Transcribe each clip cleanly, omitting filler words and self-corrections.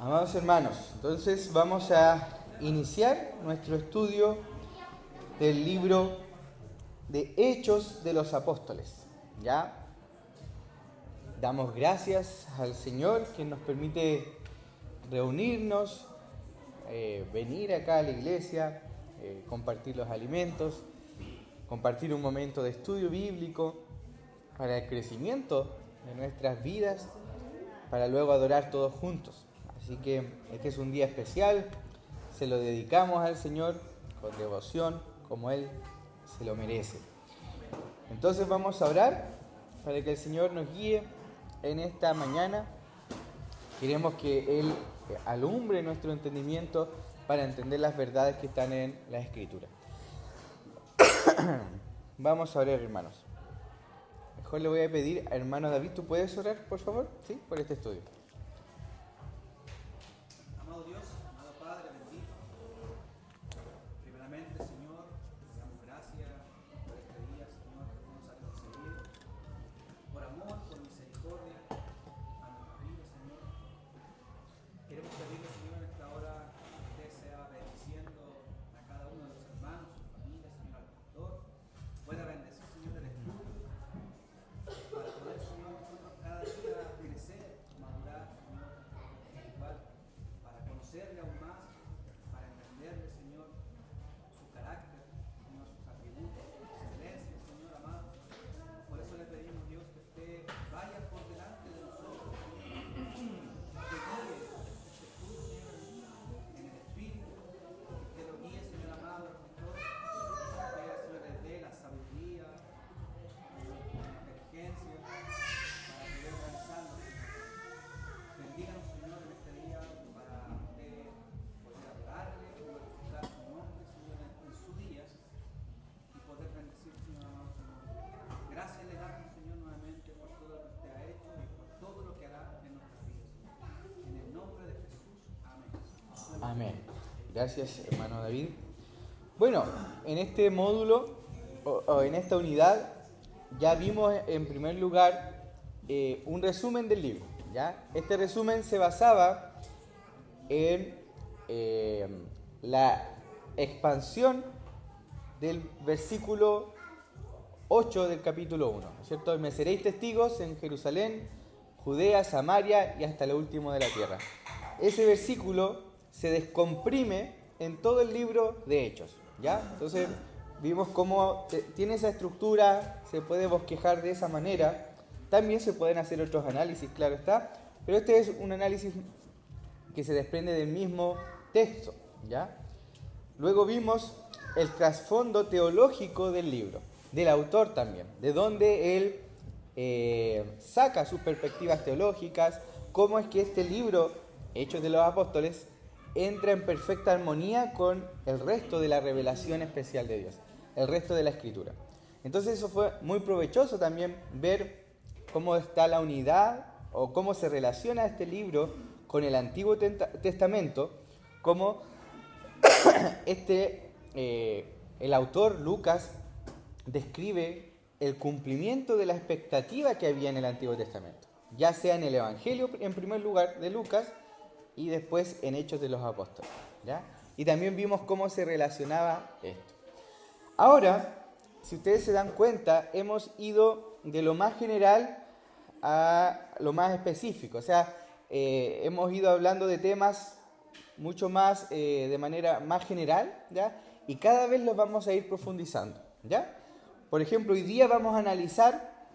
Amados hermanos, entonces vamos a iniciar nuestro estudio del libro de Hechos de los Apóstoles. ¿Ya? Damos gracias al Señor que nos permite reunirnos, venir acá a la iglesia, compartir los alimentos, compartir un momento de estudio bíblico para el crecimiento de nuestras vidas, para luego adorar todos juntos. Así que este es un día especial, se lo dedicamos al Señor con devoción, como Él se lo merece. Entonces vamos a orar para que el Señor nos guíe en esta mañana. Queremos que Él alumbre nuestro entendimiento para entender las verdades que están en la Escritura. Vamos a orar, hermanos. Mejor le voy a pedir a hermano David, ¿tú puedes orar, por favor? ¿Sí? Por este estudio. Amado Dios, amado Padre, bendito. Primeramente, Señor, te damos gracias por este día, Señor, que nos has concedido. Por amor, por misericordia a nuestra vida, Señor. Queremos pedirle, Señor, en esta hora que usted sea bendiciendo a cada uno de los hermanos, sus familias, Señor, al pastor. Pueda bendecir, Señor, el estudio. Para poder, Señor, nosotros cada día crecer, madurar, Señor, espiritual, para conocerle aún más, para entenderle, Señor, su carácter, Señor, sus atributos, sus excelencias, Señor amado. Por eso le pedimos, Dios, que usted vaya por delante de nosotros, Señor, que guíe este estudio, Señor, en el Espíritu, que lo guíe, Señor amado, pastor, que usted, Señor, le dé la sabiduría, inteligencia para poder realizarlo, Señor. Bendíganos, Señor, en este día para usted poder adorarle, glorificar su nombre, Señor, en su día y poder bendecir, Señor amado, Señor. Gracias le damos, Señor, nuevamente por todo lo que usted ha hecho y por todo lo que hará en nuestras vidas, Señor. En el nombre de Jesús, amén. Amén. Gracias, hermano David. Bueno, en este módulo o en esta unidad ya vimos en primer lugar un resumen del libro. ¿Ya? Este resumen se basaba en la expansión del versículo 8 del capítulo 1, ¿no es cierto? Me seréis testigos en Jerusalén, Judea, Samaria y hasta lo último de la tierra. Ese versículo se descomprime en todo el libro de Hechos, ¿ya? Entonces vimos cómo tiene esa estructura, se puede bosquejar de esa manera. También se pueden hacer otros análisis, claro está, pero este es un análisis que se desprende del mismo texto, ¿ya? Luego vimos el trasfondo teológico del libro, del autor también, de dónde él saca sus perspectivas teológicas, cómo es que este libro, Hechos de los Apóstoles, entra en perfecta armonía con el resto de la revelación especial de Dios, el resto de la Escritura. Entonces eso fue muy provechoso también ver cómo está la unidad o cómo se relaciona este libro con el Antiguo Testamento, cómo el autor Lucas describe el cumplimiento de la expectativa que había en el Antiguo Testamento, ya sea en el Evangelio en primer lugar de Lucas y después en Hechos de los Apóstoles, ¿ya? Y también vimos cómo se relacionaba esto. Ahora, si ustedes se dan cuenta, hemos ido de lo más general a lo más específico. O sea, hemos ido hablando de temas mucho más de manera más general, ¿ya? Y cada vez los vamos a ir profundizando, ¿ya? Por ejemplo, hoy día vamos a analizar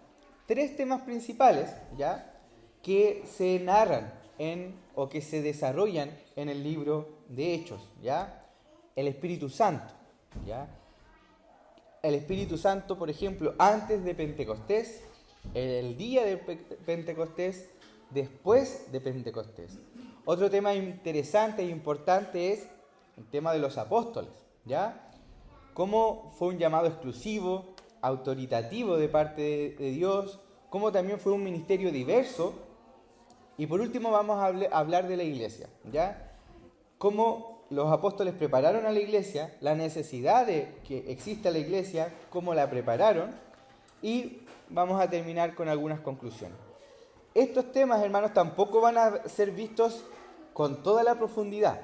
3 temas principales, ¿ya? Que se narran o que se desarrollan en el libro de Hechos, ¿ya? El Espíritu Santo, ¿ya? El Espíritu Santo, por ejemplo, antes de Pentecostés, el día de Pentecostés, después de Pentecostés. Otro tema interesante e importante es el tema de los apóstoles, ¿ya? Cómo fue un llamado exclusivo, autoritativo de parte de Dios, cómo también fue un ministerio diverso. Y por último vamos a hablar de la iglesia, ¿ya? Cómo los apóstoles prepararon a la iglesia, la necesidad de que exista la iglesia, cómo la prepararon, y vamos a terminar con algunas conclusiones. Estos temas, hermanos, tampoco van a ser vistos con toda la profundidad.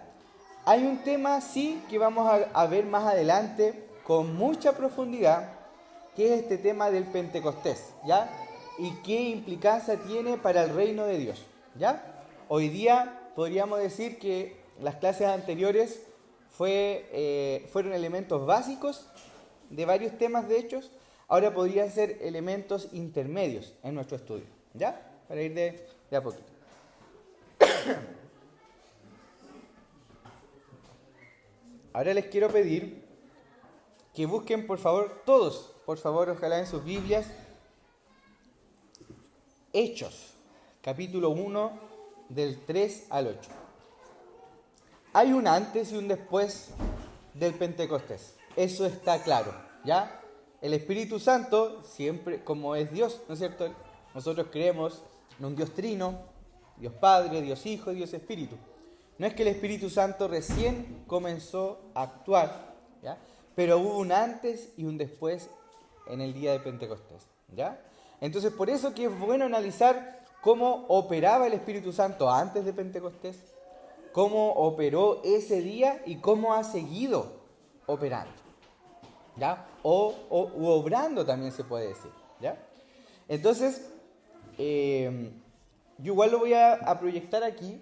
Hay un tema, sí, que vamos a ver más adelante con mucha profundidad, que es este tema del Pentecostés, ¿ya? Y qué implicancia tiene para el reino de Dios, ¿ya? Hoy día podríamos decir que las clases anteriores fueron elementos básicos de varios temas, de hechos. Ahora podrían ser elementos intermedios en nuestro estudio, ¿ya? Para ir de a poquito. Ahora les quiero pedir que busquen, por favor, todos, por favor, ojalá en sus Biblias, Hechos, capítulo 1, del 3 al 8. Hay un antes y un después del Pentecostés. Eso está claro, ¿ya? El Espíritu Santo, siempre, como es Dios, ¿no es cierto? Nosotros creemos en un Dios trino, Dios Padre, Dios Hijo, Dios Espíritu. No es que el Espíritu Santo recién comenzó a actuar, ¿ya? Pero hubo un antes y un después en el día de Pentecostés, ¿ya? Entonces, por eso que es bueno analizar cómo operaba el Espíritu Santo antes de Pentecostés, cómo operó ese día y cómo ha seguido operando, ¿ya? U obrando también se puede decir, ¿ya? Entonces, yo igual lo voy a proyectar aquí.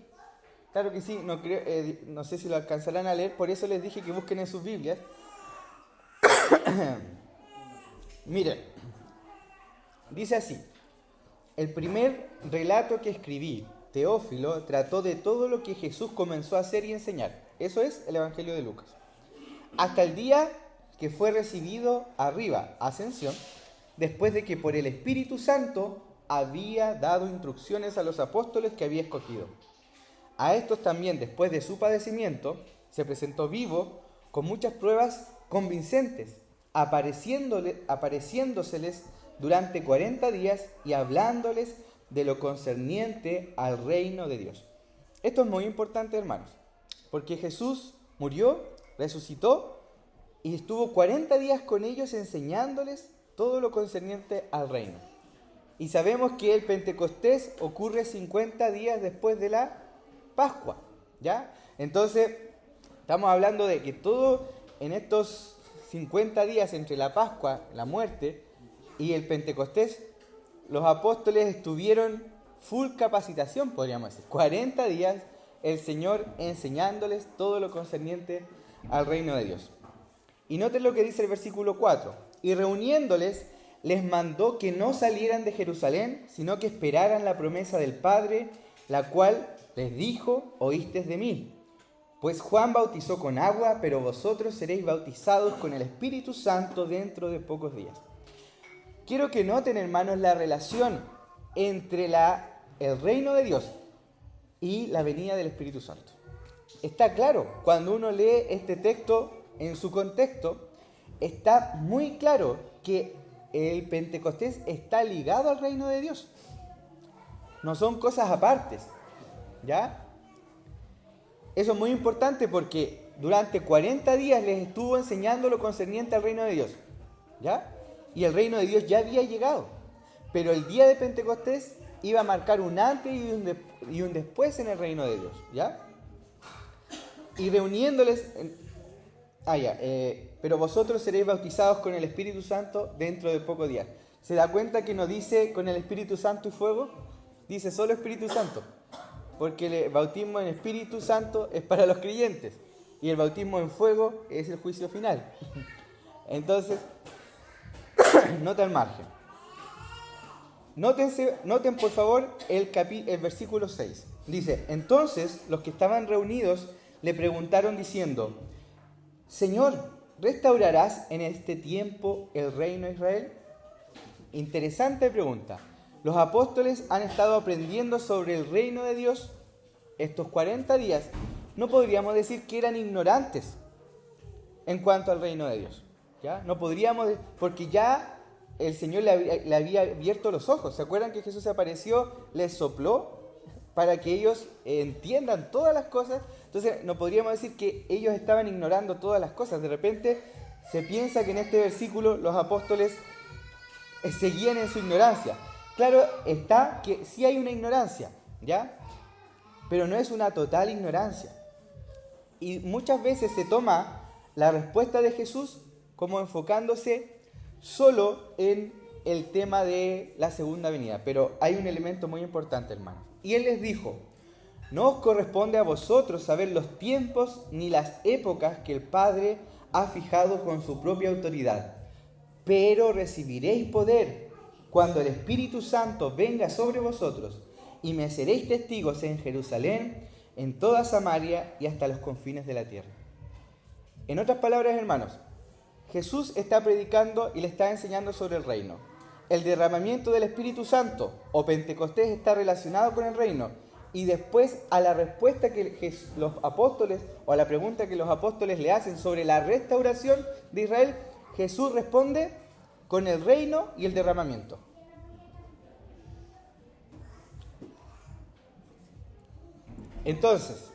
Claro que sí, no sé si lo alcanzarán a leer, por eso les dije que busquen en sus Biblias. Miren, dice así: el primer relato que escribí, Teófilo, trató de todo lo que Jesús comenzó a hacer y enseñar. Eso es el Evangelio de Lucas. Hasta el día que fue recibido arriba, ascensión, después de que por el Espíritu Santo había dado instrucciones a los apóstoles que había escogido. A estos también, después de su padecimiento, se presentó vivo con muchas pruebas convincentes, apareciéndoseles durante 40 días y hablándoles de lo concerniente al reino de Dios. Esto es muy importante, hermanos, porque Jesús murió, resucitó y estuvo 40 días con ellos enseñándoles todo lo concerniente al reino. Y sabemos que el Pentecostés ocurre 50 días después de la Pascua, ¿ya? Entonces, estamos hablando de que todo en estos 50 días entre la Pascua, la muerte y el Pentecostés, los apóstoles estuvieron full capacitación, podríamos decir. 40 días el Señor enseñándoles todo lo concerniente al reino de Dios. Y noten lo que dice el versículo 4. Y reuniéndoles, les mandó que no salieran de Jerusalén, sino que esperaran la promesa del Padre, la cual les dijo: oísteis de mí. Pues Juan bautizó con agua, pero vosotros seréis bautizados con el Espíritu Santo dentro de pocos días. Quiero que noten, hermanos, la relación entre el reino de Dios y la venida del Espíritu Santo. Está claro, cuando uno lee este texto en su contexto, está muy claro que el Pentecostés está ligado al reino de Dios. No son cosas apartes, ¿ya? Eso es muy importante porque durante 40 días les estuvo enseñando lo concerniente al reino de Dios, ¿ya? Y el reino de Dios ya había llegado. Pero el día de Pentecostés iba a marcar un antes y un después en el reino de Dios, ¿ya? Y reuniéndoles... pero vosotros seréis bautizados con el Espíritu Santo dentro de pocos días. ¿Se da cuenta que no dice con el Espíritu Santo y fuego? Dice solo Espíritu Santo. Porque el bautismo en Espíritu Santo es para los creyentes. Y el bautismo en fuego es el juicio final. Entonces, nota al margen. Noten por favor el versículo 6. Dice: entonces los que estaban reunidos le preguntaron diciendo: Señor, ¿restaurarás en este tiempo el reino de Israel? Interesante pregunta. Los apóstoles han estado aprendiendo sobre el reino de Dios estos 40 días. No podríamos decir que eran ignorantes en cuanto al reino de Dios, ¿ya? No podríamos, porque ya el Señor le había abierto los ojos. ¿Se acuerdan que Jesús se apareció, les sopló para que ellos entiendan todas las cosas? Entonces no podríamos decir que ellos estaban ignorando todas las cosas. De repente se piensa que en este versículo los apóstoles seguían en su ignorancia. Claro está que sí hay una ignorancia, ¿ya? pero no es una total ignorancia. Y muchas veces se toma la respuesta de Jesús como enfocándose solo en el tema de la segunda venida. Pero hay un elemento muy importante, hermanos. Y Él les dijo: no os corresponde a vosotros saber los tiempos ni las épocas que el Padre ha fijado con su propia autoridad, pero recibiréis poder cuando el Espíritu Santo venga sobre vosotros, y me seréis testigos en Jerusalén, en toda Samaria y hasta los confines de la tierra. En otras palabras, hermanos, Jesús está predicando y le está enseñando sobre el reino. El derramamiento del Espíritu Santo o Pentecostés está relacionado con el reino. Y después, a la respuesta que los apóstoles, o a la pregunta que los apóstoles le hacen sobre la restauración de Israel, Jesús responde con el reino y el derramamiento. Entonces,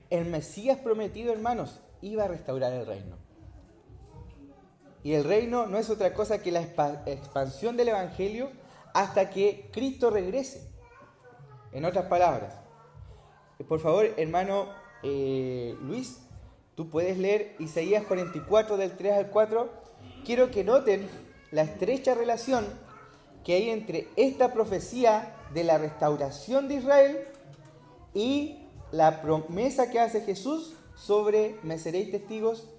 el Mesías prometido, hermanos, iba a restaurar el reino. Y el reino no es otra cosa que la expansión del Evangelio hasta que Cristo regrese. En otras palabras, por favor, hermano Luis, tú puedes leer Isaías 44 del 3 al 4. Quiero que noten la estrecha relación que hay entre esta profecía de la restauración de Israel y la promesa que hace Jesús sobre me seréis testigos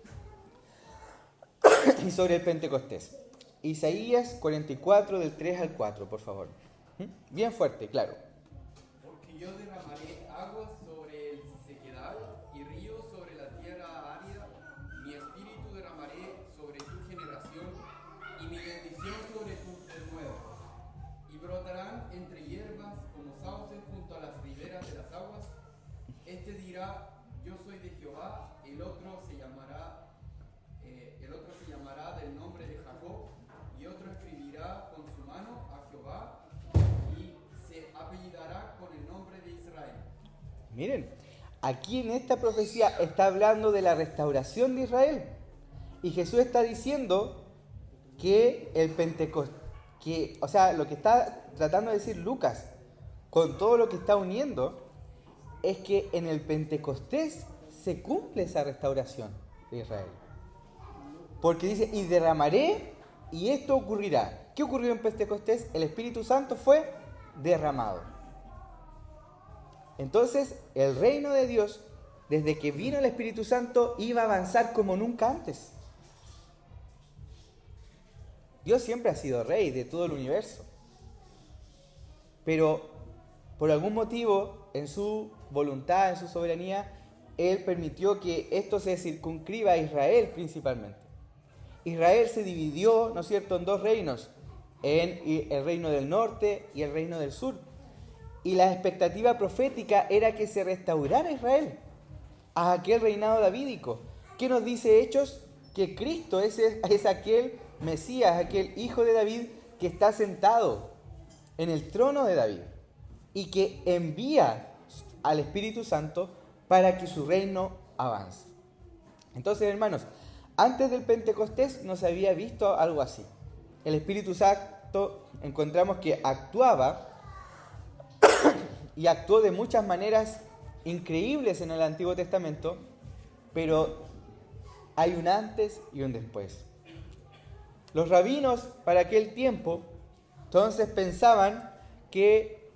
y sobre el Pentecostés. Isaías 44 del 3 al 4, por favor. Bien fuerte, claro. Porque yo derramaré aguas sobre el sequedal y ríos sobre la tierra árida. Mi espíritu derramaré sobre tu generación y mi bendición sobre tus renuevos. Y brotarán entre hierbas como sauces junto a las riberas de las aguas. Este dirá: yo soy de Jehová. El otro se llamará del nombre de Jacob. Y otro escribirá con su mano a Jehová y se apellidará con el nombre de Israel. Miren, aquí en esta profecía está hablando de la restauración de Israel. Y Jesús está diciendo que el Pentecostés, o sea, lo que está tratando de decir Lucas, con todo lo que está uniendo, es que en el Pentecostés se cumple esa restauración de Israel. Porque dice, y derramaré, y esto ocurrirá. ¿Qué ocurrió en Pentecostés? El Espíritu Santo fue derramado. Entonces, el reino de Dios, desde que vino el Espíritu Santo, iba a avanzar como nunca antes. Dios siempre ha sido rey de todo el universo. Pero, por algún motivo, en su voluntad, en su soberanía, Él permitió que esto se circunscriba a Israel principalmente. Israel se dividió, ¿no es cierto?, en dos reinos, en el reino del norte y el reino del sur. Y la expectativa profética era que se restaurara Israel a aquel reinado davídico. ¿Qué nos dice Hechos? Que Cristo es aquel Mesías, aquel hijo de David que está sentado en el trono de David y que envía al Espíritu Santo para que su reino avance. Entonces, hermanos, antes del Pentecostés no se había visto algo así. El Espíritu Santo encontramos que actuaba y actuó de muchas maneras increíbles en el Antiguo Testamento, pero hay un antes y un después. Los rabinos para aquel tiempo entonces pensaban que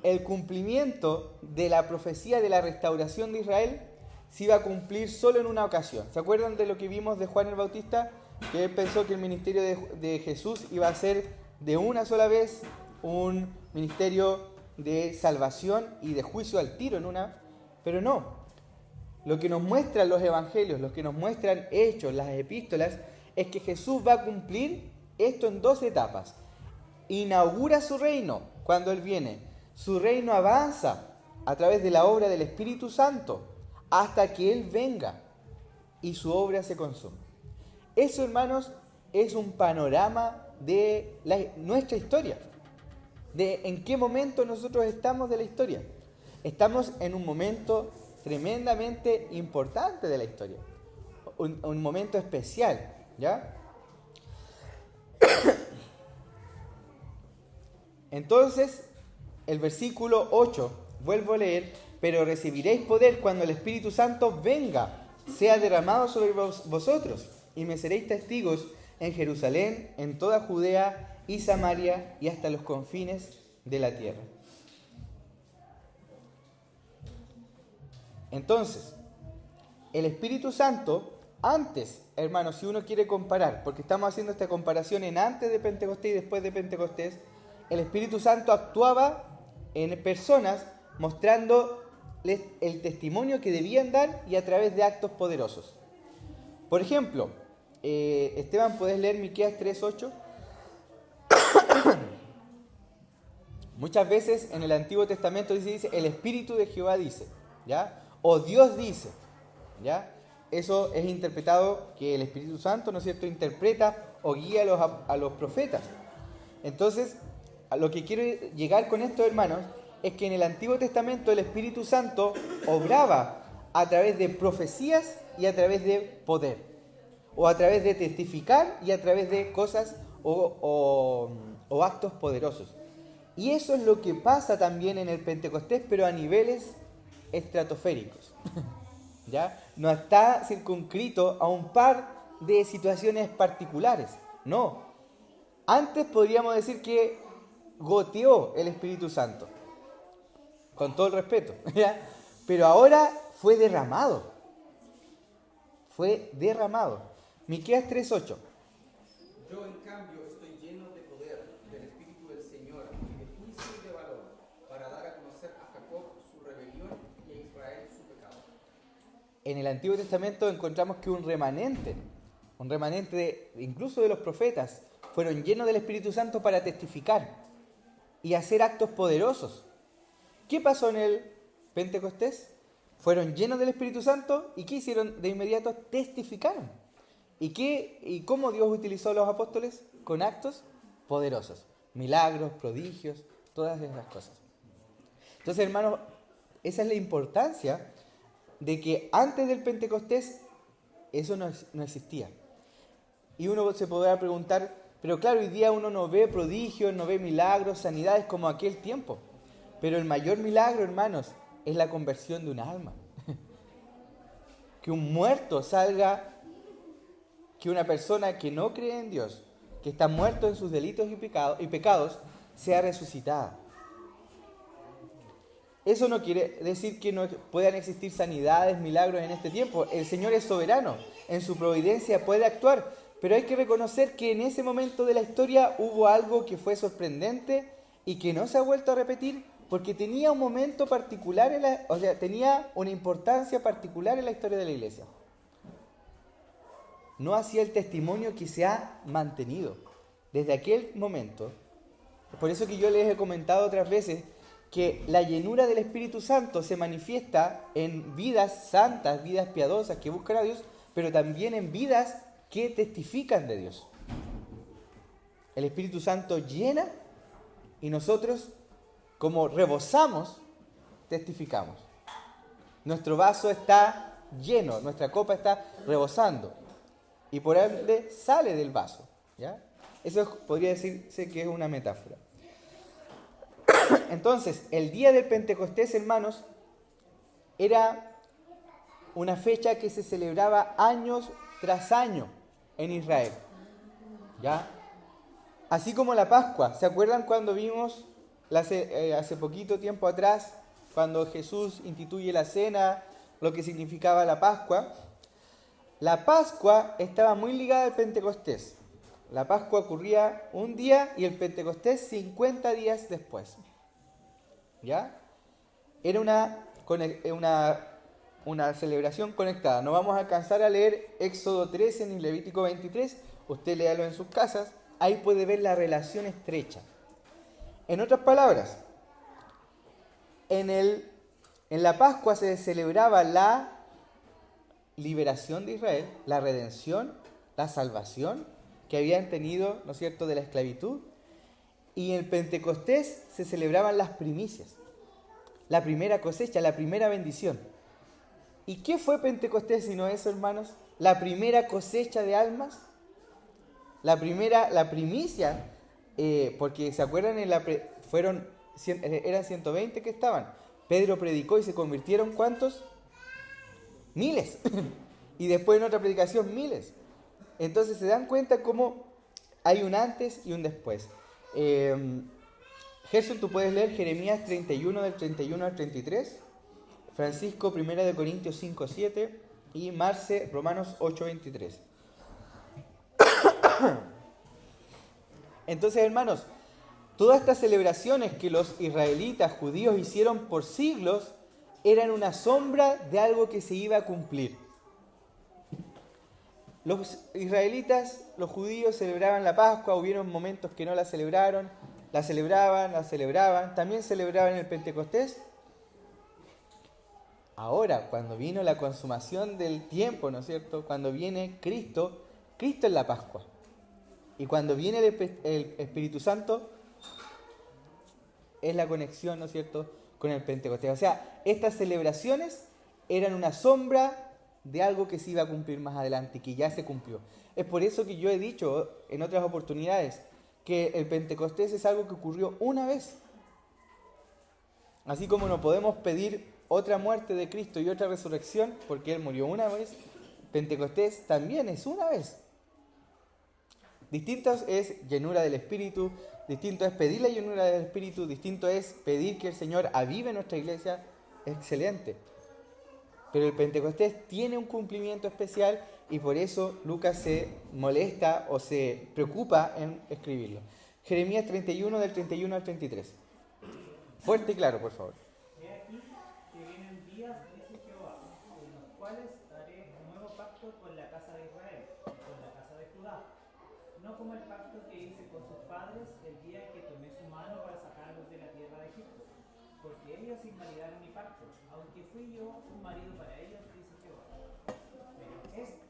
el cumplimiento de la profecía de la restauración de Israel se iba a cumplir solo en una ocasión. ¿Se acuerdan de lo que vimos de Juan el Bautista? Que él pensó que el ministerio de Jesús iba a ser de una sola vez un ministerio de salvación y de juicio al tiro en una, pero no. Lo que nos muestran los evangelios, lo que nos muestran Hechos, las epístolas, es que Jesús va a cumplir esto en dos etapas. Inaugura su reino cuando Él viene. Su reino avanza a través de la obra del Espíritu Santo hasta que Él venga y su obra se consuma. Eso, hermanos, es un panorama de nuestra historia. De en qué momento nosotros estamos de la historia. Estamos en un momento tremendamente importante de la historia. Un momento especial, ¿ya? Entonces, el versículo 8 vuelvo a leer, pero recibiréis poder cuando el Espíritu Santo venga, sea derramado sobre vosotros, y me seréis testigos en Jerusalén, en toda Judea y Samaria y hasta los confines de la tierra. Entonces, el Espíritu Santo, antes, hermanos, si uno quiere comparar, porque estamos haciendo esta comparación en antes de Pentecostés y después de Pentecostés, el Espíritu Santo actuaba en personas mostrándoles el testimonio que debían dar y a través de actos poderosos. Por ejemplo, Esteban, ¿puedes leer Miqueas 3:8? Muchas veces en el Antiguo Testamento dice el Espíritu de Jehová dice, ¿ya? O Dios dice, ¿ya? Eso es interpretado que el Espíritu Santo, ¿no es cierto?, interpreta o guía a los profetas. Entonces, a lo que quiero llegar con esto, hermanos, es que en el Antiguo Testamento el Espíritu Santo obraba a través de profecías y a través de poder, o a través de testificar y a través de cosas o actos poderosos. Y eso es lo que pasa también en el Pentecostés, pero a niveles estratosféricos. ¿Ya? No está circunscrito a un par de situaciones particulares. No. Antes podríamos decir que goteó el Espíritu Santo. Con todo el respeto. ¿Ya? Pero ahora fue derramado. Fue derramado. Miqueas 3:8. Yo, en cambio, estoy lleno de poder del Espíritu del Señor y de juicio y de valor, para dar a conocer a Jacob su rebelión y a Israel su pecado. En el Antiguo Testamento encontramos que un remanente incluso de los profetas, fueron llenos del Espíritu Santo para testificar y hacer actos poderosos. ¿Qué pasó en el Pentecostés? Fueron llenos del Espíritu Santo y ¿qué hicieron de inmediato? Testificaron. ¿Y cómo Dios utilizó a los apóstoles? Con actos poderosos, milagros, prodigios, todas esas cosas. Entonces, hermanos, esa es la importancia de que antes del Pentecostés eso no existía. Y uno se podrá preguntar, pero claro, hoy día uno no ve prodigios, no ve milagros, sanidades como aquel tiempo. Pero el mayor milagro, hermanos, es la conversión de un alma. Que un muerto salga, que una persona que no cree en Dios, que está muerto en sus delitos y pecados, sea resucitada. Eso no quiere decir que no puedan existir sanidades, milagros en este tiempo. El Señor es soberano, en su providencia puede actuar, pero hay que reconocer que en ese momento de la historia hubo algo que fue sorprendente y que no se ha vuelto a repetir porque tenía un momento particular, tenía una importancia particular en la historia de la iglesia. No hacía el testimonio que se ha mantenido desde aquel momento. Por eso que yo les he comentado otras veces que la llenura del Espíritu Santo se manifiesta en vidas santas, vidas piadosas que buscan a Dios, pero también en vidas que testifican de Dios. El Espíritu Santo llena y nosotros, como rebosamos, testificamos. Nuestro vaso está lleno, nuestra copa está rebosando y por ende sale del vaso, ¿ya? Eso podría decirse que es una metáfora. Entonces, el día del Pentecostés, hermanos, era una fecha que se celebraba años tras año en Israel, ¿ya? Así como la Pascua. ¿Se acuerdan cuando vimos hace poquito tiempo atrás, cuando Jesús instituye la cena, lo que significaba la Pascua? La Pascua estaba muy ligada al Pentecostés. La Pascua ocurría un día y el Pentecostés 50 días después. ¿Ya? Era una celebración conectada. No vamos a alcanzar a leer Éxodo 13 ni Levítico 23. Usted léalo en sus casas. Ahí puede ver la relación estrecha. En otras palabras, en la Pascua se celebraba la liberación de Israel, la redención, la salvación que habían tenido, ¿no es cierto?, de la esclavitud. Y en el Pentecostés se celebraban las primicias, la primera cosecha, la primera bendición. ¿Y qué fue Pentecostés sino eso, hermanos? La primera cosecha de almas, la primicia, porque se acuerdan, eran 120 que estaban, Pedro predicó y se convirtieron, ¿cuántos? Miles. Y después en otra predicación, miles. Entonces se dan cuenta cómo hay un antes y un después. Gerson, tú puedes leer Jeremías 31 del 31 al 33, Francisco 1 de Corintios 5, 7 y Marce Romanos 8, 23. Entonces, hermanos, todas estas celebraciones que los israelitas judíos hicieron por siglos eran una sombra de algo que se iba a cumplir. Los israelitas, los judíos celebraban la Pascua, hubieron momentos que no la celebraron, la celebraban, también celebraban el Pentecostés. Ahora, cuando vino la consumación del tiempo, ¿no es cierto? Cuando viene Cristo, Cristo es la Pascua. Y cuando viene el Espíritu Santo, es la conexión, ¿no es cierto?, con el Pentecostés. O sea, estas celebraciones eran una sombra de algo que se iba a cumplir más adelante y que ya se cumplió. Es por eso que yo he dicho en otras oportunidades que el Pentecostés es algo que ocurrió una vez. Así como no podemos pedir otra muerte de Cristo y otra resurrección porque Él murió una vez, Pentecostés también es una vez. Distinto es llenura del Espíritu, distinto es pedir la llenura del Espíritu, distinto es pedir que el Señor avive nuestra iglesia, excelente. Pero el Pentecostés tiene un cumplimiento especial y por eso Lucas se molesta o se preocupa en escribirlo. Jeremías 31 del 31 al 33. Fuerte y claro, por favor. He aquí que vienen días, dice Jehová, en los cuales haré un nuevo pacto con la casa de Israel, con la casa de Judá, no como el pacto que hice con sus padres el día que tomé su mano para sacarlos de la tierra de Egipto, porque ellos invalidaron mi pacto, aunque fui yo un marido para ellos, dice Jehová. Pero este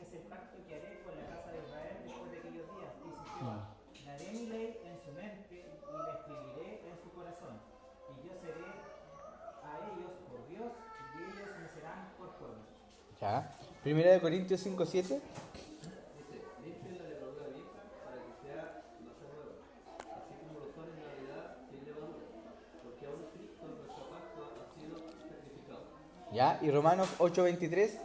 es el pacto que haré con la casa de Israel después de aquellos días, dice Jehová. Daré mi ley en su mente y la escribiré en su corazón, y yo seré a ellos por Dios y ellos me serán por pueblo. Ya. Primera de Corintios 5, 7. Dice, limpien la levadura vieja para que sea masa nueva, así como los panes de Navidad sin levadura, porque aún Cristo nuestra Pascua ha sido sacrificado. Ya. Y Romanos 8, 23.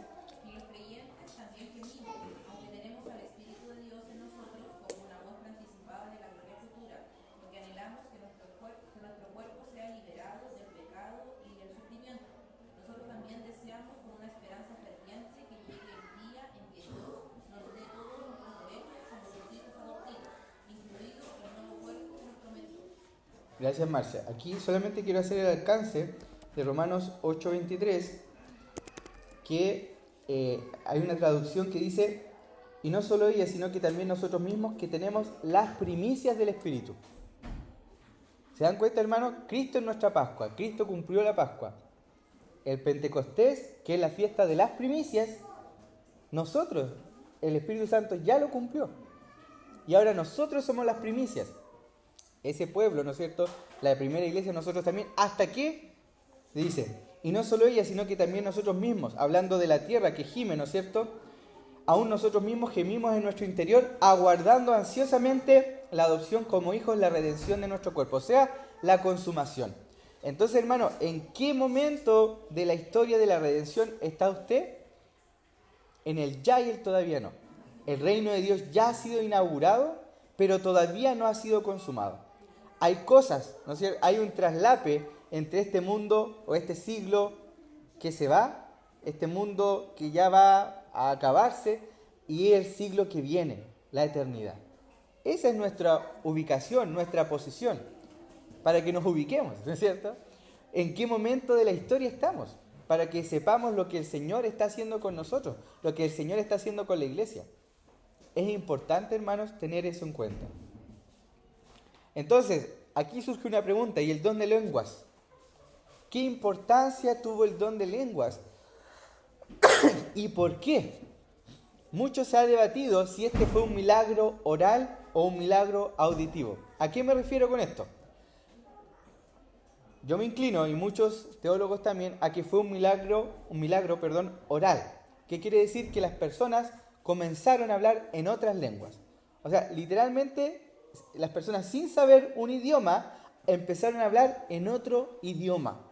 Y los creyentes también gemimos, aunque tenemos al Espíritu de Dios en nosotros como una muestra anticipada de la gloria futura, porque anhelamos que nuestro cuerpo sea liberado del pecado y del sufrimiento. Nosotros también deseamos con una esperanza ferviente que llegue el día en que Dios nos dé todos nuestros derechos como sus hijos adoptivos, incluido el nuevo cuerpo que nos prometió. Gracias, Marcia. Aquí solamente quiero hacer el alcance de Romanos 8, 23, que hay una traducción que dice, y no solo ella, sino que también nosotros mismos que tenemos las primicias del Espíritu. ¿Se dan cuenta, hermanos? Cristo es nuestra Pascua, Cristo cumplió la Pascua. El Pentecostés, que es la fiesta de las primicias, nosotros, el Espíritu Santo ya lo cumplió. Y ahora nosotros somos las primicias. Ese pueblo, ¿no es cierto? La primera iglesia, nosotros también, hasta que, dice, y no solo ella, sino que también nosotros mismos, hablando de la tierra que gime, ¿no es cierto? Aún nosotros mismos gemimos en nuestro interior, aguardando ansiosamente la adopción como hijos, la redención de nuestro cuerpo, o sea, la consumación. Entonces, hermano, ¿en qué momento de la historia de la redención está usted? En el ya y el todavía no. El reino de Dios ya ha sido inaugurado, pero todavía no ha sido consumado. Hay cosas, ¿no es cierto? Hay un traslape entre este mundo o este siglo que se va, este mundo que ya va a acabarse y el siglo que viene, la eternidad. Esa es nuestra ubicación, nuestra posición, para que nos ubiquemos, ¿no es cierto? ¿En qué momento de la historia estamos? Para que sepamos lo que el Señor está haciendo con nosotros, lo que el Señor está haciendo con la iglesia. Es importante, hermanos, tener eso en cuenta. Entonces, aquí surge una pregunta, ¿y el don de lenguas? ¿Qué importancia tuvo el don de lenguas? ¿Y por qué? Mucho se ha debatido si este fue un milagro oral o un milagro auditivo. ¿A qué me refiero con esto? Yo me inclino, y muchos teólogos también, a que fue un milagro oral. ¿Qué quiere decir? Que las personas comenzaron a hablar en otras lenguas. O sea, literalmente, las personas sin saber un idioma empezaron a hablar en otro idioma.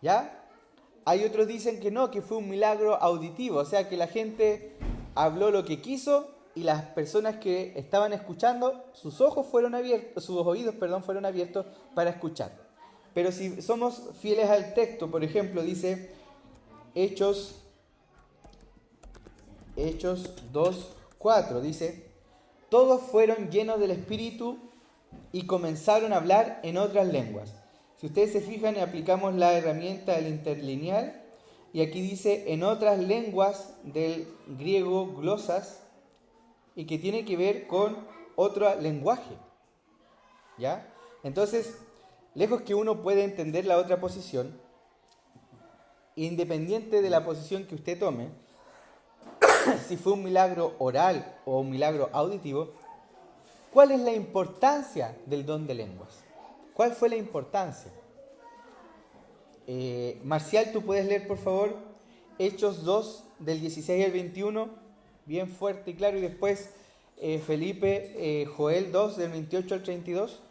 ¿Ya? Hay otros dicen que no, que fue un milagro auditivo, o sea que la gente habló lo que quiso y las personas que estaban escuchando, sus oídos fueron abiertos para escuchar. Pero si somos fieles al texto, por ejemplo, dice Hechos 2:4, dice, todos fueron llenos del Espíritu y comenzaron a hablar en otras lenguas. Si ustedes se fijan y aplicamos la herramienta del interlineal, y aquí dice en otras lenguas del griego glosas, y que tiene que ver con otro lenguaje. ¿Ya? Entonces, lejos que uno puede entender la otra posición, independiente de la posición que usted tome, si fue un milagro oral o un milagro auditivo, ¿cuál es la importancia del don de lenguas? ¿Cuál fue la importancia? Marcial, ¿tú puedes leer, por favor, Hechos 2, del 16 al 21, bien fuerte y claro, y después Felipe, Joel 2, del 28 al 32?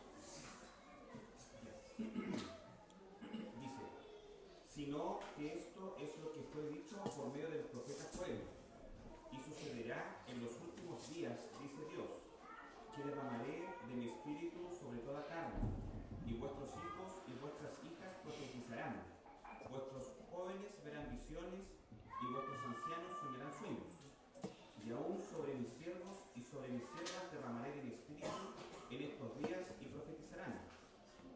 Dice, sino que esto es lo que fue dicho por medio del profeta Joel, y sucederá en los últimos días, dice Dios, que derramaré de mi espíritu sobre toda carne, y vuestros hijos y vuestras hijas profetizarán, vuestros jóvenes verán visiones, y vuestros ancianos soñarán sueños, y aún sobre mis siervos y sobre mis siervas derramaré de mi espíritu en estos días y profetizarán,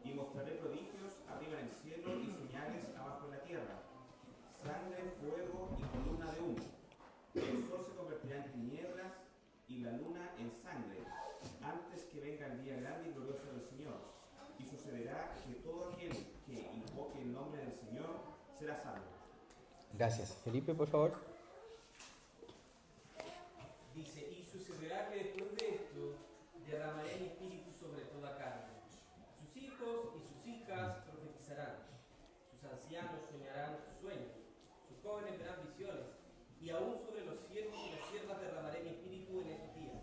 y mostraré prodigios arriba en el cielo y señales abajo en la tierra, sangre, fuego y columna de humo. El sol se convertirá en tinieblas y la luna en sangre, antes que venga el día grande y glorioso del Señor. Y sucederá que todo aquel que invoque el nombre del Señor será salvo. Gracias. Felipe, por favor. Dice, y sucederá que después de esto derramaré mi espíritu sobre toda carne. Sus hijos y sus hijas profetizarán, sus ancianos soñarán sueños, sus jóvenes verán visiones, y aún sobre los siervos y las siervas derramaré mi espíritu en esos días.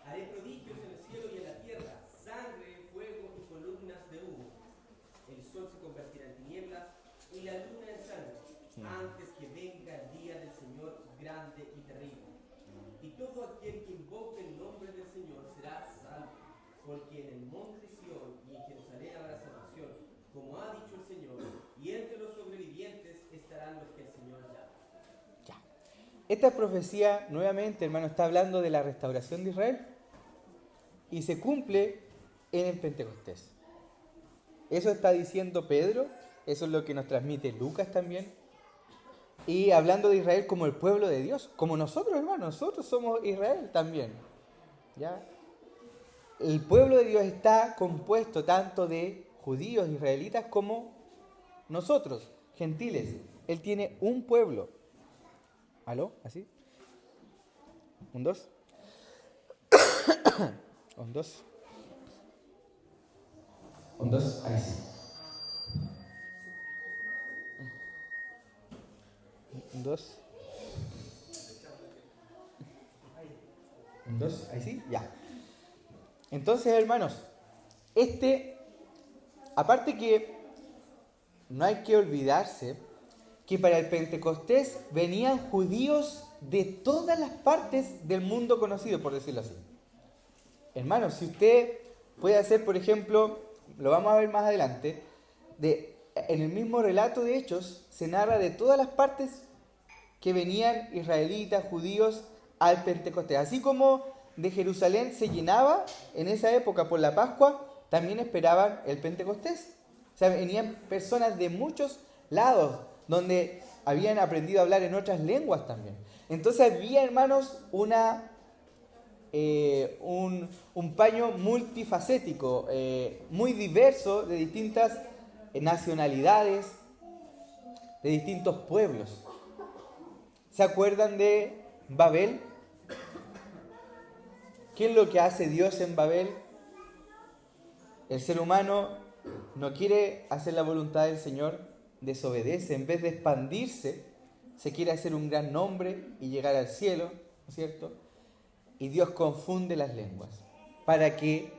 Haré prodigios en el cielo y en la tierra, sangre, fuego y columnas de humo. El sol se convertirá en tinieblas y la luna en sangre, antes que venga el día del Señor grande y terrible. Y todo aquel que invoque el nombre del Señor será salvo, porque en el monte Sión y en Jerusalén habrá salvación, como ha dicho el Señor, y entre los sobrevivientes estarán los que el Señor llama. Ya. Esta profecía, nuevamente, hermano, está hablando de la restauración de Israel y se cumple en el Pentecostés. Eso está diciendo Pedro, eso es lo que nos transmite Lucas también. Y hablando de Israel como el pueblo de Dios, como nosotros, hermanos, nosotros somos Israel también. ¿Ya? El pueblo de Dios está compuesto tanto de judíos, israelitas, como nosotros, gentiles. Él tiene un pueblo. ¿Aló? ¿Así? ¿Un dos? ¿Un dos? ¿Un dos? Ahí sí. ¿Un dos? ¿Un dos? Ahí sí, ya. Entonces, hermanos, aparte que no hay que olvidarse que para el Pentecostés venían judíos de todas las partes del mundo conocido, por decirlo así. Hermanos, si usted puede hacer, por ejemplo, lo vamos a ver más adelante, en el mismo relato de Hechos se narra de todas las partes que venían israelitas, judíos al Pentecostés. Así como de Jerusalén se llenaba en esa época por la Pascua, también esperaban el Pentecostés. O sea, venían personas de muchos lados, donde habían aprendido a hablar en otras lenguas también. Entonces había, hermanos, un paño multifacético, muy diverso, de distintas nacionalidades, de distintos pueblos. ¿Se acuerdan de Babel? ¿Qué es lo que hace Dios en Babel? El ser humano no quiere hacer la voluntad del Señor, desobedece. En vez de expandirse, se quiere hacer un gran nombre y llegar al cielo, ¿no es cierto? Y Dios confunde las lenguas para que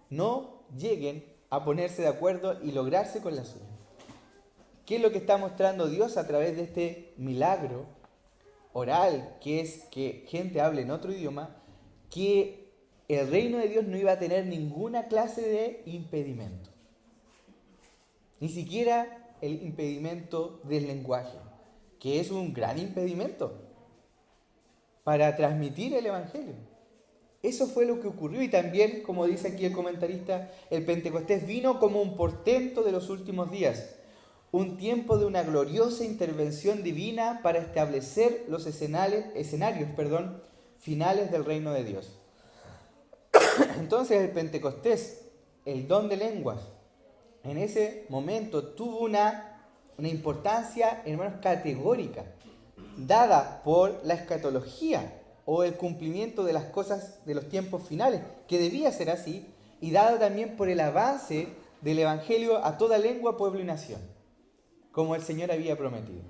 no lleguen a ponerse de acuerdo y lograrse con la suya. ¿Qué es lo que está mostrando Dios a través de este milagro oral, que es que gente hable en otro idioma? Que el reino de Dios no iba a tener ninguna clase de impedimento. Ni siquiera el impedimento del lenguaje, que es un gran impedimento para transmitir el Evangelio. Eso fue lo que ocurrió, y también, como dice aquí el comentarista, el Pentecostés vino como un portento de los últimos días, un tiempo de una gloriosa intervención divina para establecer los escenarios finales del reino de Dios. Entonces el Pentecostés, el don de lenguas, en ese momento tuvo una importancia, hermanos, categórica, dada por la escatología o el cumplimiento de las cosas de los tiempos finales, que debía ser así, y dada también por el avance del Evangelio a toda lengua, pueblo y nación, como el Señor había prometido.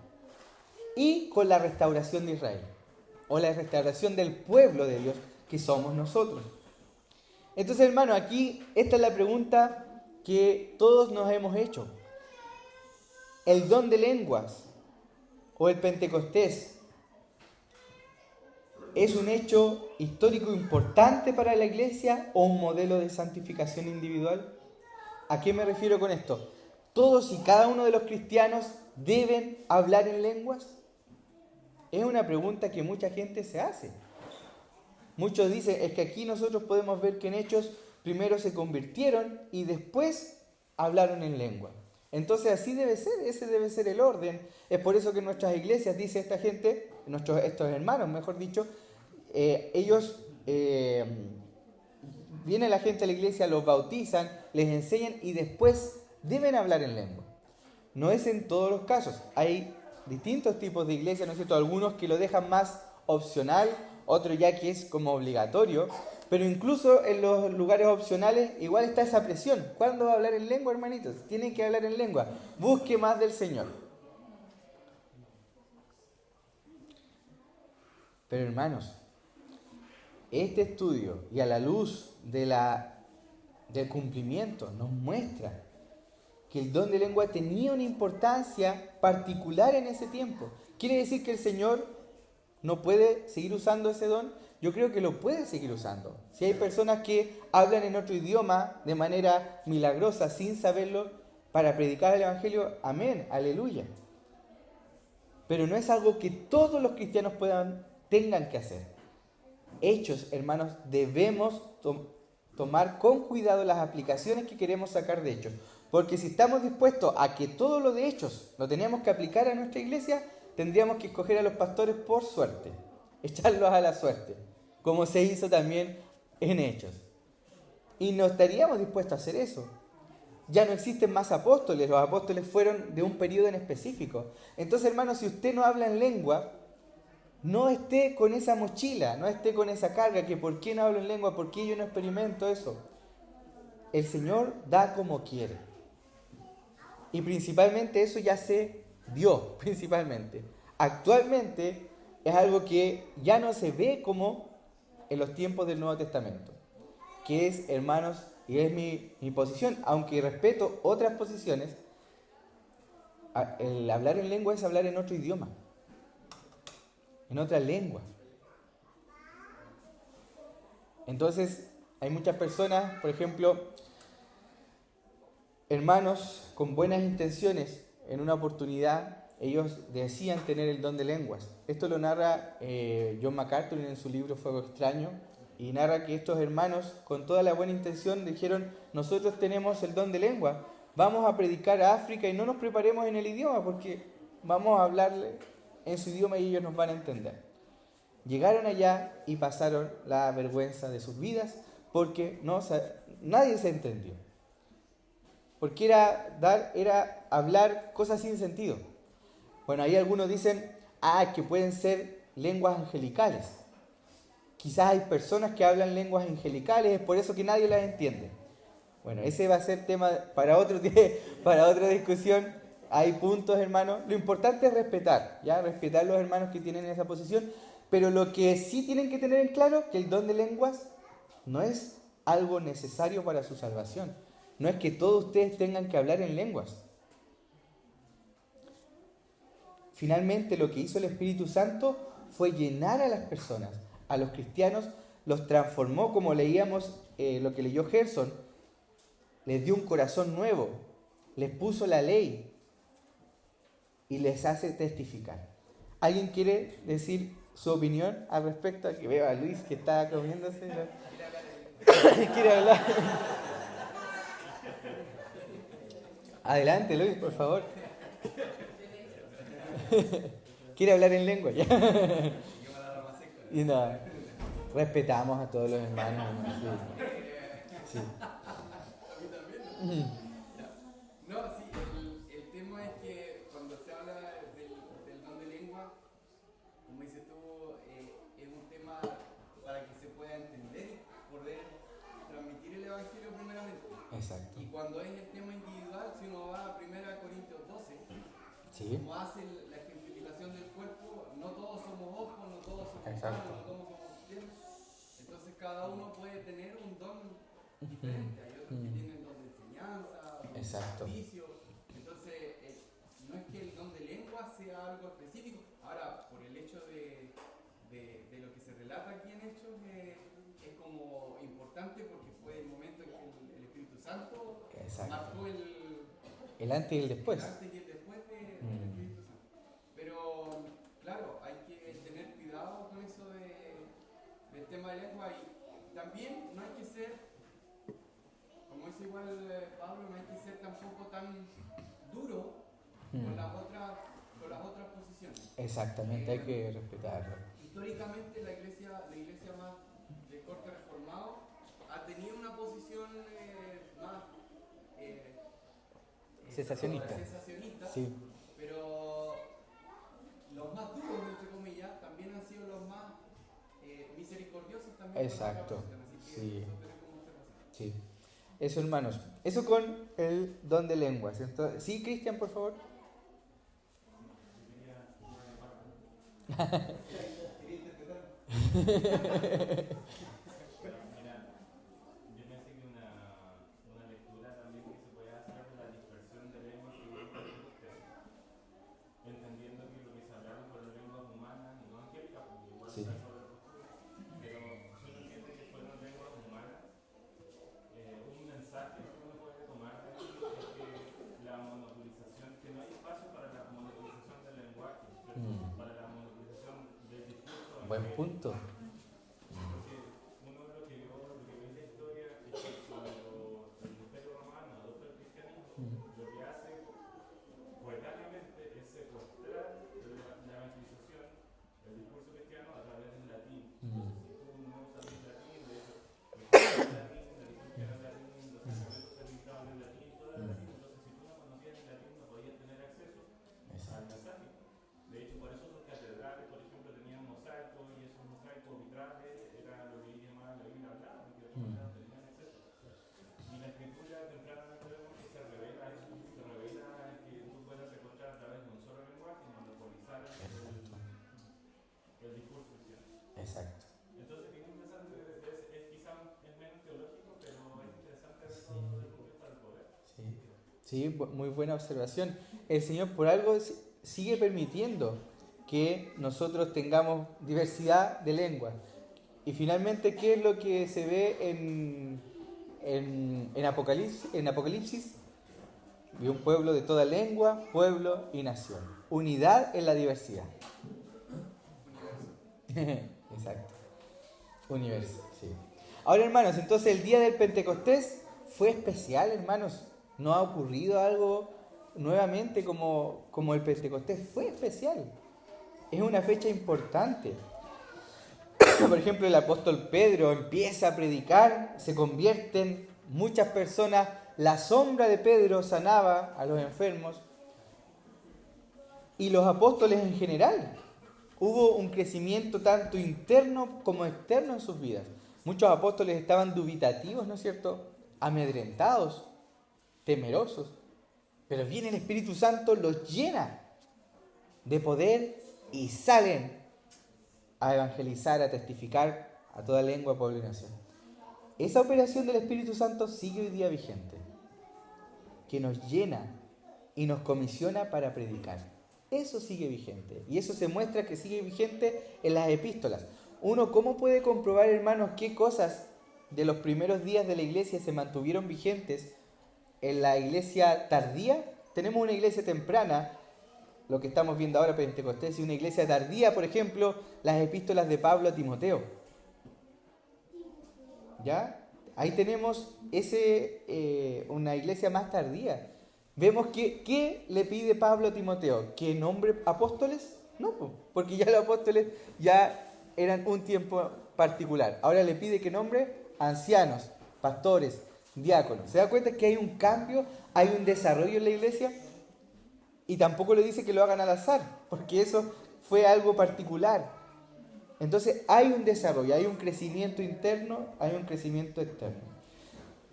Y con la restauración de Israel, o la restauración del pueblo de Dios, que somos nosotros. Entonces, hermano, aquí esta es la pregunta que todos nos hemos hecho. ¿El don de lenguas o el Pentecostés es un hecho histórico importante para la iglesia o un modelo de santificación individual? ¿A qué me refiero con esto? ¿Todos y cada uno de los cristianos deben hablar en lenguas? Es una pregunta que mucha gente se hace. Muchos dicen, es que aquí nosotros podemos ver que en Hechos primero se convirtieron y después hablaron en lengua. Entonces así debe ser, ese debe ser el orden. Es por eso que en nuestras iglesias, dice esta gente, estos hermanos, mejor dicho, viene la gente a la iglesia, los bautizan, les enseñan y después deben hablar en lengua. No es en todos los casos. Hay distintos tipos de iglesias, ¿no es cierto? Algunos que lo dejan más opcional, otros ya que es como obligatorio. Pero incluso en los lugares opcionales igual está esa presión. ¿Cuándo va a hablar en lengua, hermanitos? Tienen que hablar en lengua. Busque más del Señor. Pero hermanos, este estudio y a la luz del cumplimiento nos muestra que el don de lengua tenía una importancia particular en ese tiempo. ¿Quiere decir que el Señor no puede seguir usando ese don? Yo creo que lo puede seguir usando. Si hay personas que hablan en otro idioma de manera milagrosa, sin saberlo, para predicar el Evangelio, amén, aleluya. Pero no es algo que todos los cristianos tengan que hacer. Hechos, hermanos, debemos tomar con cuidado las aplicaciones que queremos sacar de Hechos. Porque si estamos dispuestos a que todo lo de Hechos lo tenemos que aplicar a nuestra iglesia, tendríamos que escoger a los pastores por suerte, echarlos a la suerte, como se hizo también en Hechos. Y no estaríamos dispuestos a hacer eso. Ya no existen más apóstoles, los apóstoles fueron de un periodo en específico. Entonces, hermanos, si usted no habla en lengua, no esté con esa mochila, no esté con esa carga, que ¿por qué no hablo en lengua? ¿Por qué yo no experimento eso? El Señor da como quiere. Y principalmente eso ya se dio, principalmente. Actualmente es algo que ya no se ve como en los tiempos del Nuevo Testamento. Que es, hermanos, y es mi posición, aunque respeto otras posiciones, el hablar en lengua es hablar en otro idioma, en otra lengua. Entonces, hay muchas personas, por ejemplo, hermanos con buenas intenciones, en una oportunidad ellos decían tener el don de lenguas. Esto lo narra John MacArthur en su libro Fuego Extraño, y narra que estos hermanos con toda la buena intención dijeron: nosotros tenemos el don de lengua, vamos a predicar a África y no nos preparemos en el idioma porque vamos a hablarle en su idioma y ellos nos van a entender. Llegaron allá y pasaron la vergüenza de sus vidas porque nadie se entendió. Porque era hablar cosas sin sentido. Bueno, ahí algunos dicen, que pueden ser lenguas angelicales. Quizás hay personas que hablan lenguas angelicales, es por eso que nadie las entiende. Bueno, ese va a ser tema para otra discusión. Hay puntos, hermanos. Lo importante es respetar los hermanos que tienen esa posición, pero lo que sí tienen que tener en claro, que el don de lenguas no es algo necesario para su salvación. No es que todos ustedes tengan que hablar en lenguas. finalmente lo que hizo el Espíritu Santo fue llenar a las personas, a los cristianos, los transformó, como leíamos lo que leyó Gerson, les dio un corazón nuevo, les puso la ley y les hace testificar. ¿Alguien quiere decir su opinión al respecto? Aquí veo a Luis que está comiéndose. ¿Quiere hablar? Adelante, Luis, por favor. ¿Quiere hablar en lengua? Ya. Y nada, respetamos a todos los hermanos. Sí. No, sí, el tema es que cuando se habla del don de lengua, como dices tú, es un tema para que se pueda entender y poder transmitir el Evangelio primeramente. Exacto. Y cuando es el tema individual, si uno va a 1 Corintios 12, Sí. como hace la ejemplificación del cuerpo, no todos somos ojos, no todos somos Exacto. manos, no todos somos pies. Entonces cada uno puede tener un don diferente. Hay otros que tienen don de enseñanza, don de Exacto. servicio. Entonces no es que el don de lengua sea algo específico. Ahora, por el hecho de lo que se relata aquí en Hechos, es como importante porque fue el momento en que el Espíritu Santo Exacto. marcó El antes y el después. el antes y el después del Espíritu Santo. Pero, claro, hay que tener cuidado con eso del tema de lengua y también no hay que ser, como dice igual Pablo, no hay que ser tampoco tan duro con las otras posiciones. Exactamente, hay que respetarlo. Históricamente la iglesia más de corte reformado ha tenido una posición más Sensacionista. Sí. pero los más duros, entre comillas, también han sido los más misericordiosos también. Exacto. Con la otra posición. Así que Sí. eso tenemos como observación. Sí. Eso, hermanos. Eso con el don de lenguas. Entonces, sí, Cristian, por favor. Mira, yo pensé que una lectura también que se puede hacer de la dispersión de lenguas que viene por ustedes, entendiendo que lo que se hablaron fueron lenguas humanas y no angélicas, porque igual Sí. está sobre la postura, pero si uno entiende que fueron lenguas humanas, un mensaje que uno puede tomar de ahí es que la monopolización, que no hay espacio para la monopolización del lenguaje, ¿cierto? Para la monopolización del discurso. Buen punto. Porque uno de lo que ve en la historia es que cuando el Imperio Romano adopta el cristianismo, lo que hace coetáneamente es secuestrar la evangelización, el discurso cristiano a través del latín. Entonces, si tú no usas el latín, de hecho, el latín, la liturgia era en latín, los sacramentos se dictaban en latín, todo era latín. Entonces, si tú no conocías el latín, no podías tener acceso al mensaje. De hecho, por eso sus catedrales, por ejemplo, tenían mosaicos y esos mosaicos vitrales era lo que ellos llamaban la Biblia hablada, porque de otra manera no tenían acceso. Y la escritura tempranamente vemos que se revela eso, se revela que tú puedas secuestrar a través de un solo lenguaje y monopolizar el discurso cristiano. Exacto. Entonces, es interesante, es quizá es menos teológico, pero es interesante ver todo desde el punto de vista del poder. Sí, muy buena observación. El Señor por algo sigue permitiendo que nosotros tengamos diversidad de lenguas. Y finalmente, ¿qué es lo que se ve en Apocalipsis? Vi un pueblo de toda lengua, pueblo y nación. Unidad en la diversidad. Exacto. Universo, sí. Ahora, hermanos, entonces el día del Pentecostés fue especial, hermanos. ¿No ha ocurrido algo nuevamente como el Pentecostés? Fue especial. Es una fecha importante. Por ejemplo, el apóstol Pedro empieza a predicar, se convierten muchas personas. La sombra de Pedro sanaba a los enfermos. Y los apóstoles en general. Hubo un crecimiento tanto interno como externo en sus vidas. Muchos apóstoles estaban dubitativos, ¿no es cierto? Amedrentados, temerosos. Pero viene el Espíritu Santo, los llena de poder y salen a evangelizar, a testificar a toda lengua, pueblo y nación. Esa operación del Espíritu Santo sigue hoy día vigente, que nos llena y nos comisiona para predicar. Eso sigue vigente. Y eso se muestra que sigue vigente en las epístolas. Uno, ¿cómo puede comprobar, hermanos, qué cosas de los primeros días de la iglesia se mantuvieron vigentes en la iglesia tardía? Tenemos una iglesia temprana, lo que estamos viendo ahora, Pentecostés, y una iglesia tardía, por ejemplo, las epístolas de Pablo a Timoteo. ¿Ya? Ahí tenemos una iglesia más tardía. Vemos que, ¿qué le pide Pablo a Timoteo? ¿Que nombre apóstoles? No, porque ya los apóstoles ya eran un tiempo particular. Ahora le pide que nombre ancianos, pastores, diáconos. ¿Se da cuenta que hay un cambio, hay un desarrollo en la iglesia? Y tampoco le dice que lo hagan al azar, porque eso fue algo particular. Entonces hay un desarrollo, hay un crecimiento interno, hay un crecimiento externo.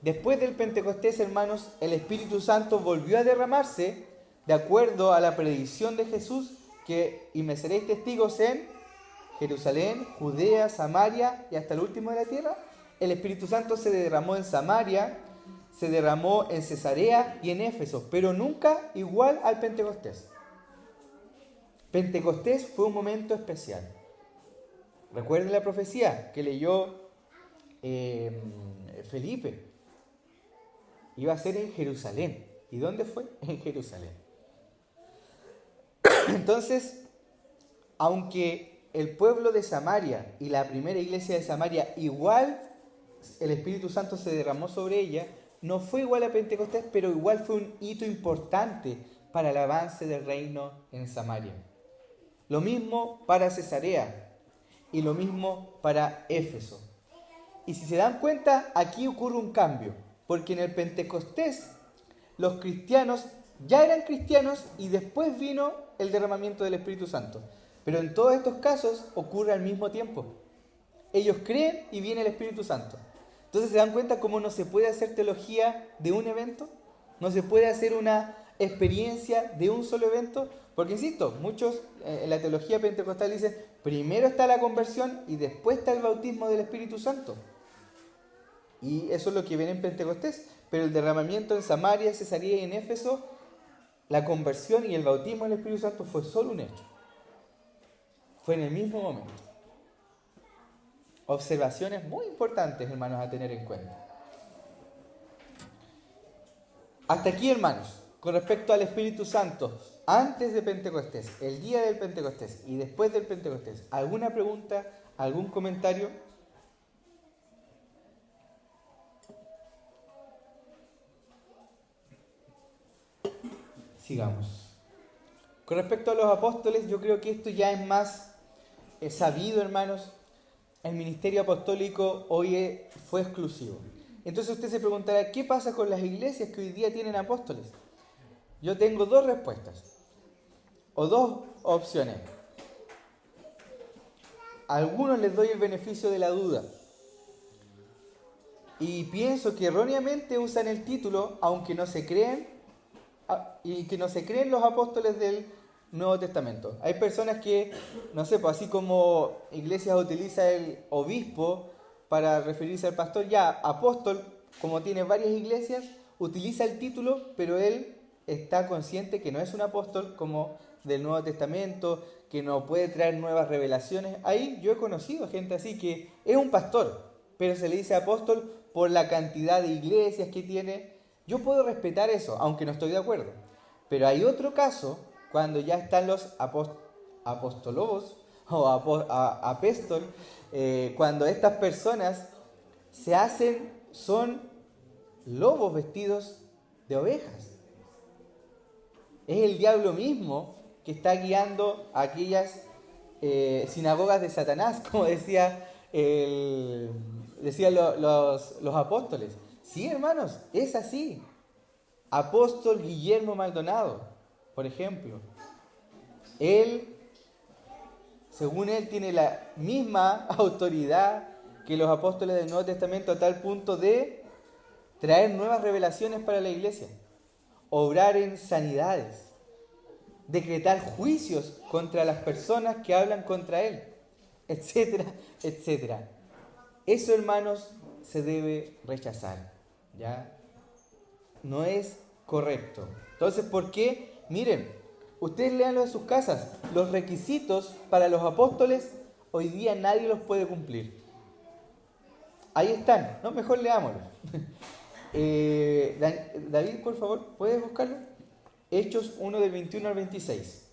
Después del Pentecostés, hermanos, el Espíritu Santo volvió a derramarse de acuerdo a la predicción de Jesús, y me seréis testigos en Jerusalén, Judea, Samaria y hasta el último de la tierra. El Espíritu Santo se derramó en Samaria, se derramó en Cesarea y en Éfeso, pero nunca igual al Pentecostés. Pentecostés fue un momento especial. Recuerden la profecía que leyó Felipe. Iba a ser en Jerusalén. ¿Y dónde fue? En Jerusalén. Entonces, aunque el pueblo de Samaria y la primera iglesia de Samaria, igual el Espíritu Santo se derramó sobre ella, no fue igual a Pentecostés, pero igual fue un hito importante para el avance del reino en Samaria. Lo mismo para Cesarea y lo mismo para Éfeso. Y si se dan cuenta, aquí ocurre un cambio. Porque en el Pentecostés los cristianos ya eran cristianos y después vino el derramamiento del Espíritu Santo. Pero en todos estos casos ocurre al mismo tiempo. Ellos creen y viene el Espíritu Santo. Entonces se dan cuenta cómo no se puede hacer teología de un evento, no se puede hacer una experiencia de un solo evento. Porque insisto, muchos en la teología pentecostal dicen, primero está la conversión y después está el bautismo del Espíritu Santo. Y eso es lo que viene en Pentecostés. Pero el derramamiento en Samaria, Cesarea y en Éfeso, la conversión y el bautismo del Espíritu Santo fue solo un hecho. Fue en el mismo momento. Observaciones muy importantes, hermanos, a tener en cuenta. Hasta aquí, hermanos, con respecto al Espíritu Santo, antes de Pentecostés, el día del Pentecostés y después del Pentecostés, ¿alguna pregunta, algún comentario? Sigamos. Con respecto a los apóstoles, yo creo que esto ya es más sabido, hermanos. El ministerio apostólico hoy fue exclusivo. Entonces usted se preguntará, ¿qué pasa con las iglesias que hoy día tienen apóstoles? Yo tengo dos respuestas, o dos opciones. A algunos les doy el beneficio de la duda. Y pienso que erróneamente usan el título, aunque no se creen, y que no se creen los apóstoles del Nuevo Testamento. Hay personas que, no sé, pues así como Iglesias utiliza el obispo para referirse al pastor, ya apóstol, como tiene varias iglesias, utiliza el título, pero él está consciente que no es un apóstol como del Nuevo Testamento, que no puede traer nuevas revelaciones. Ahí yo he conocido gente así que es un pastor, pero se le dice apóstol por la cantidad de iglesias que tiene. Yo puedo respetar eso, aunque no estoy de acuerdo. Pero hay otro caso, cuando ya están los apostolobos o apóstol, cuando estas personas son lobos vestidos de ovejas. Es el diablo mismo que está guiando a aquellas sinagogas de Satanás, como decían los apóstoles. Sí, hermanos, es así. Apóstol Guillermo Maldonado, por ejemplo. Él, según él, tiene la misma autoridad que los apóstoles del Nuevo Testamento a tal punto de traer nuevas revelaciones para la iglesia, obrar en sanidades, decretar juicios contra las personas que hablan contra él, etcétera, etcétera. Eso, hermanos, se debe rechazar, ¿ya? No es correcto. Entonces, ¿por qué? Miren, Ustedes léanlo en sus casas. Los requisitos para los apóstoles hoy día nadie los puede cumplir. Ahí están, ¿no? Mejor leámoslo. David, por favor, ¿puedes buscarlo? Hechos 1 del 21 al 26.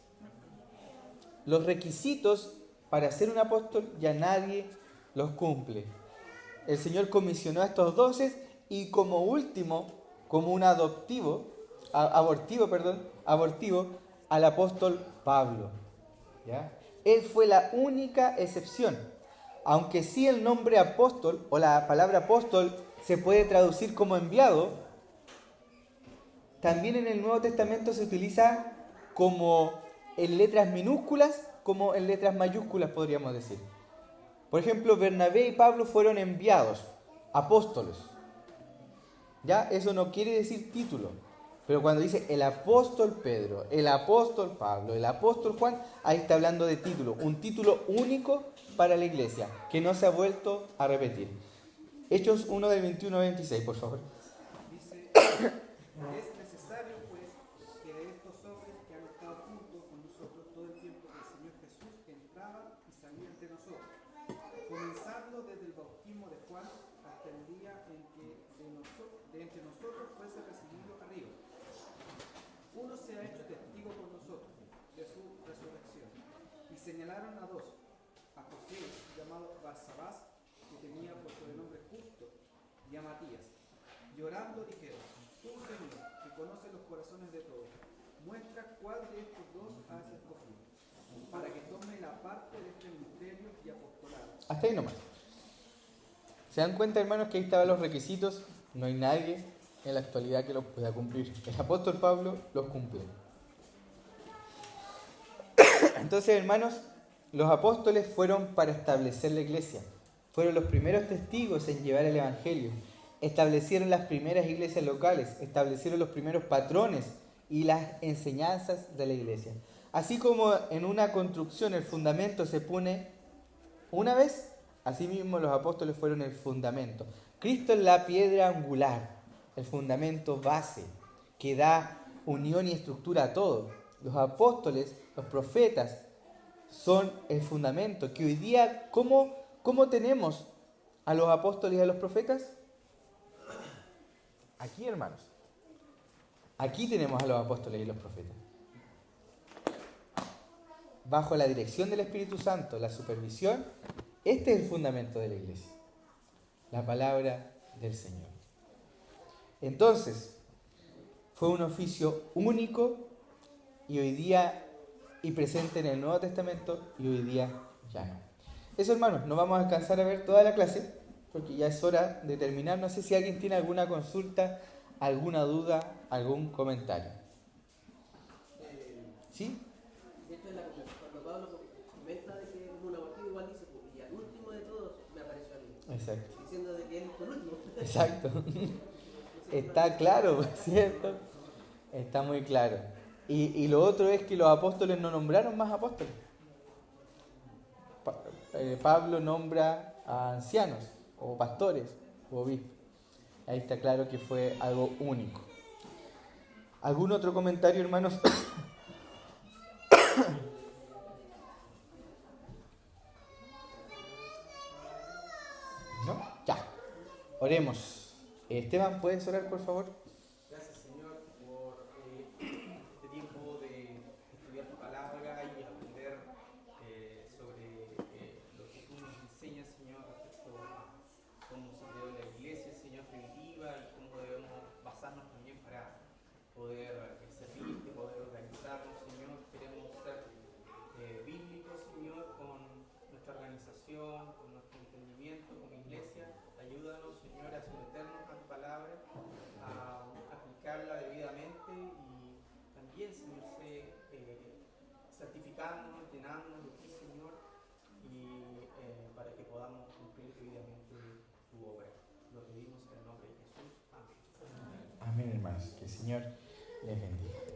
Los requisitos para ser un apóstol ya nadie los cumple. El Señor comisionó a estos 12 y como último, como un abortivo, al apóstol Pablo. ¿Ya? Él fue la única excepción. Aunque sí el nombre apóstol o la palabra apóstol se puede traducir como enviado, también en el Nuevo Testamento se utiliza como en letras minúsculas como en letras mayúsculas, podríamos decir. Por ejemplo, Bernabé y Pablo fueron enviados, apóstoles. ¿Ya? Eso no quiere decir título. Pero cuando dice el apóstol Pedro, el apóstol Pablo, el apóstol Juan, ahí está hablando de título. Un título único para la iglesia, que no se ha vuelto a repetir. Hechos 1 del 21 al 26, por favor. Dice, es necesario pues que de estos hombres que han estado juntos con nosotros todo el tiempo que el Señor Jesús entraba y salía entre nosotros, comenzando desde el bautismo de Juan hasta el día en que de entre nosotros fuese recibido arriba. Uno se ha hecho testigo con nosotros de su resurrección. Y señalaron a dos, a José, llamado Barsabás, que tenía por sobrenombre Justo, y a Matías. Llorando dijeron, tú Señor, que conoces los corazones de todos, muestra cuál de estos dos has escogido, para que tome la parte de este ministerio y apostolado. Hasta ahí nomás. ¿Se dan cuenta, hermanos, que ahí estaban los requisitos? No hay nadie en la actualidad que los pueda cumplir. El apóstol Pablo los cumple. Entonces, hermanos, los apóstoles fueron para establecer la iglesia. Fueron los primeros testigos en llevar el evangelio. Establecieron las primeras iglesias locales. Establecieron los primeros patrones y las enseñanzas de la iglesia. Así como en una construcción el fundamento se pone una vez, asimismo los apóstoles fueron el fundamento. Cristo es la piedra angular, el fundamento base, que da unión y estructura a todo. Los apóstoles, los profetas, son el fundamento. Que hoy día, ¿cómo tenemos a los apóstoles y a los profetas? Aquí, hermanos. Aquí tenemos a los apóstoles y los profetas. Bajo la dirección del Espíritu Santo, la supervisión, este es el fundamento de la iglesia. La palabra del Señor. Entonces, fue un oficio único y hoy día y presente en el Nuevo Testamento y hoy día ya no. Eso, hermanos, no vamos a alcanzar a ver toda la clase porque ya es hora de terminar. No sé si alguien tiene alguna consulta, alguna duda, algún comentario. ¿Sí? Esto es cuando Pablo comenta de que es un abortivo, igual dice, y al último de todos me apareció a mí. Exacto. Diciendo de que él fue el último. Exacto. Está claro, ¿cierto? Está muy claro. Y lo otro es que los apóstoles no nombraron más apóstoles. Pablo nombra a ancianos, o pastores, o obispos. Ahí está claro que fue algo único. ¿Algún otro comentario, hermanos? ¿No? Ya. Oremos. Esteban, ¿puedes orar, por favor? Gracias, Señor, por este tiempo de estudiar tu palabra y aprender sobre lo que tú nos enseñas, Señor, respecto a cómo se creó la iglesia, Señor, primitiva y cómo debemos basarnos también para poder servirte, poder organizarnos, Señor. Queremos ser bíblicos, Señor, con nuestra organización, con nuestro entendimiento como iglesia. Ayúdanos, Señor, a someternos a tu palabra, a aplicarla debidamente y también, Señor, santificarnos, llenarnos de ti, Señor, y para que podamos cumplir debidamente tu obra. Lo pedimos en el nombre de Jesús. Amén. Amén, hermanos. Que el Señor les bendiga.